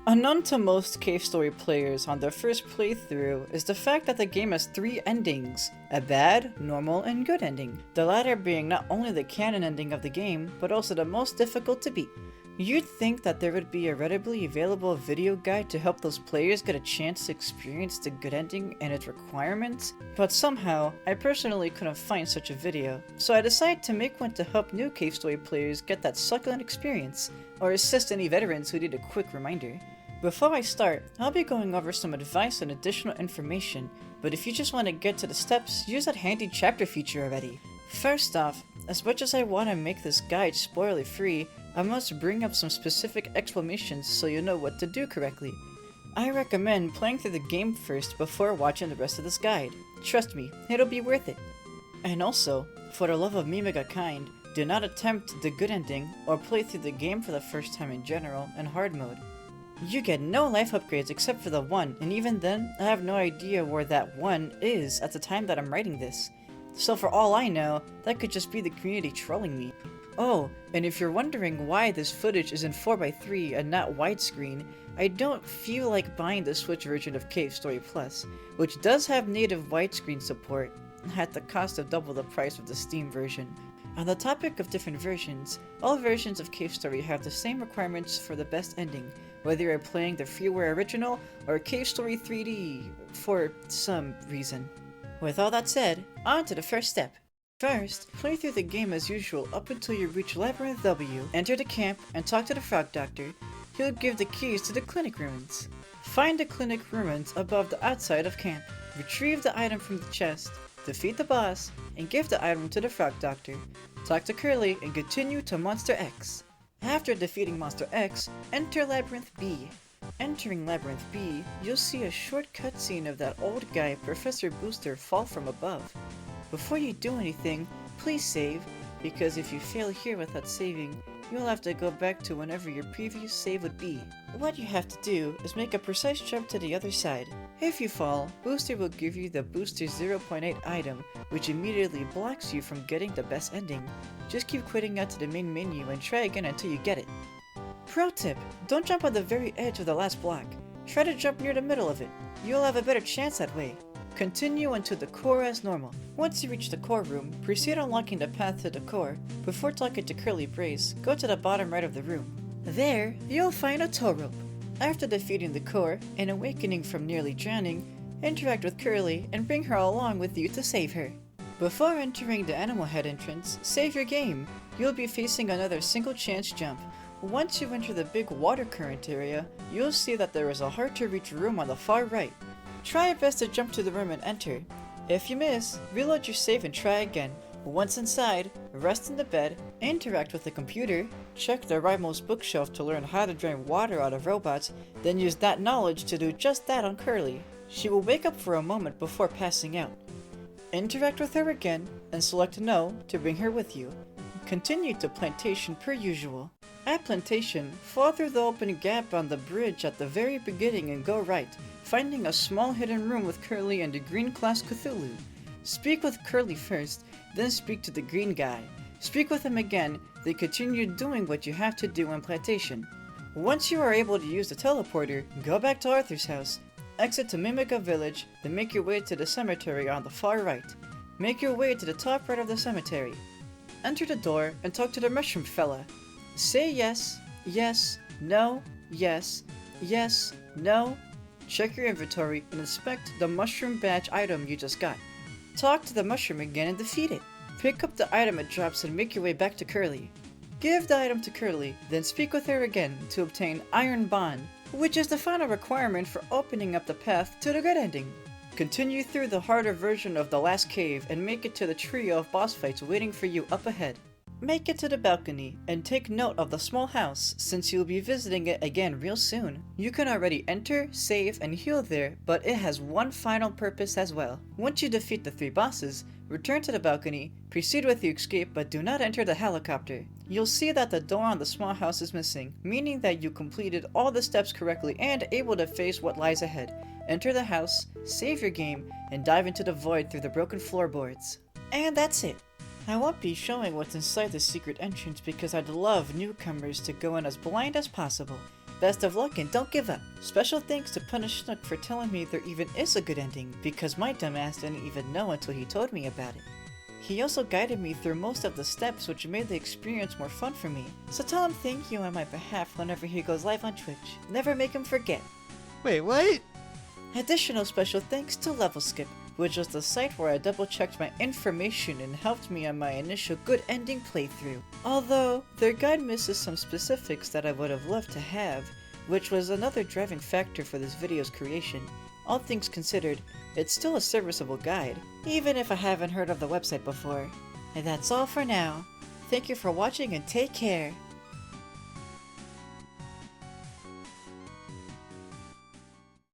Unknown to most Cave Story players on their first playthrough is the fact that the game has 3 endings, a bad, normal, and good ending, the latter being not only the canon ending of the game, but also the most difficult to beat. You'd think that there would be a readily available video guide to help those players get a chance to experience the good ending and its requirements, but somehow, I personally couldn't find such a video, so I decided to make one to help new Cave Story players get that succulent experience, or assist any veterans who need a quick reminder. Before I start, I'll be going over some advice and additional information, but if you just want to get to the steps, use that handy chapter feature already. First off, as much as I want to make this guide spoiler free, I must bring up some specific explanations so you know what to do correctly. I recommend playing through the game first before watching the rest of this guide. Trust me, it'll be worth it. And also, for the love of Mimiga kind, do not attempt the good ending or play through the game for the first time in general in hard mode. You get no life upgrades except for the one, and even then, I have no idea where that one is at the time that I'm writing this. So for all I know, that could just be the community trolling me. Oh, and if you're wondering why this footage is in 4:3 and not widescreen, I don't feel like buying the Switch version of Cave Story Plus, which does have native widescreen support, at the cost of double the price of the Steam version. On the topic of different versions, all versions of Cave Story have the same requirements for the best ending, whether you're playing the freeware original or Cave Story 3D for some reason. With all that said, on to the first step. First, play through the game as usual up until you reach Labyrinth W, enter the camp, and talk to the Frog Doctor. He'll give the keys to the clinic ruins. Find the clinic ruins above the outside of camp, retrieve the item from the chest, defeat the boss, and give the item to the Frog Doctor. Talk to Curly and continue to Monster X. After defeating Monster X, enter Labyrinth B. Entering Labyrinth B, you'll see a short cutscene of that old guy Professor Booster fall from above. Before you do anything, please save, because if you fail here without saving, you'll have to go back to whenever your previous save would be. What you have to do is make a precise jump to the other side. If you fall, Booster will give you the Booster 0.8 item, which immediately blocks you from getting the best ending. Just keep quitting out to the main menu and try again until you get it. Pro tip, don't jump on the very edge of the last block. Try to jump near the middle of it. You'll have a better chance that way. Continue until the core as normal. Once you reach the core room, proceed unlocking the path to the core. Before talking to Curly Brace, go to the bottom right of the room. There, you'll find a tow rope. After defeating the core and awakening from nearly drowning, interact with Curly and bring her along with you to save her. Before entering the Animal Head entrance, save your game. You'll be facing another single chance jump. Once you enter the big water current area, you'll see that there is a hard to reach room on the far right. Try your best to jump to the room and enter. If you miss, reload your save and try again. Once inside, rest in the bed, interact with the computer, check the rightmost bookshelf to learn how to drain water out of robots, then use that knowledge to do just that on Curly. She will wake up for a moment before passing out. Interact with her again, and select No to bring her with you. Continue to Plantation per usual. At Plantation, fall through the open gap on the bridge at the very beginning and go right, finding a small hidden room with Curly and the green class Cthulhu. Speak with Curly first, then speak to the green guy. Speak with him again, then continue doing what you have to do in Plantation. Once you are able to use the teleporter, go back to Arthur's house. Exit to Mimiga Village, then make your way to the cemetery on the far right. Make your way to the top right of the cemetery. Enter the door and talk to the mushroom fella. Say yes, yes, no, yes, yes, no. Check your inventory and inspect the mushroom badge item you just got. Talk to the mushroom again and defeat it. Pick up the item it drops and make your way back to Curly. Give the item to Curly, then speak with her again to obtain Iron Bond, which is the final requirement for opening up the path to the good ending. Continue through the harder version of the last cave and make it to the trio of boss fights waiting for you up ahead. Make it to the balcony, and take note of the small house, since you'll be visiting it again real soon. You can already enter, save, and heal there, but it has one final purpose as well. Once you defeat the 3 bosses, return to the balcony, proceed with your escape, but do not enter the helicopter. You'll see that the door on the small house is missing, meaning that you completed all the steps correctly and able to face what lies ahead. Enter the house, save your game, and dive into the void through the broken floorboards. And that's it. I won't be showing what's inside the secret entrance because I'd love newcomers to go in as blind as possible. Best of luck and don't give up. Special thanks to Punish Snook for telling me there even is a good ending, because my dumbass didn't even know until he told me about it. He also guided me through most of the steps, which made the experience more fun for me. So tell him thank you on my behalf whenever he goes live on Twitch. Never make him forget. Wait, what? Additional special thanks to LevelSkip, which was the site where I double checked my information and helped me on my initial good ending playthrough. Although, their guide misses some specifics that I would have loved to have, which was another driving factor for this video's creation. All things considered, it's still a serviceable guide, even if I haven't heard of the website before. And that's all for now. Thank you for watching and take care.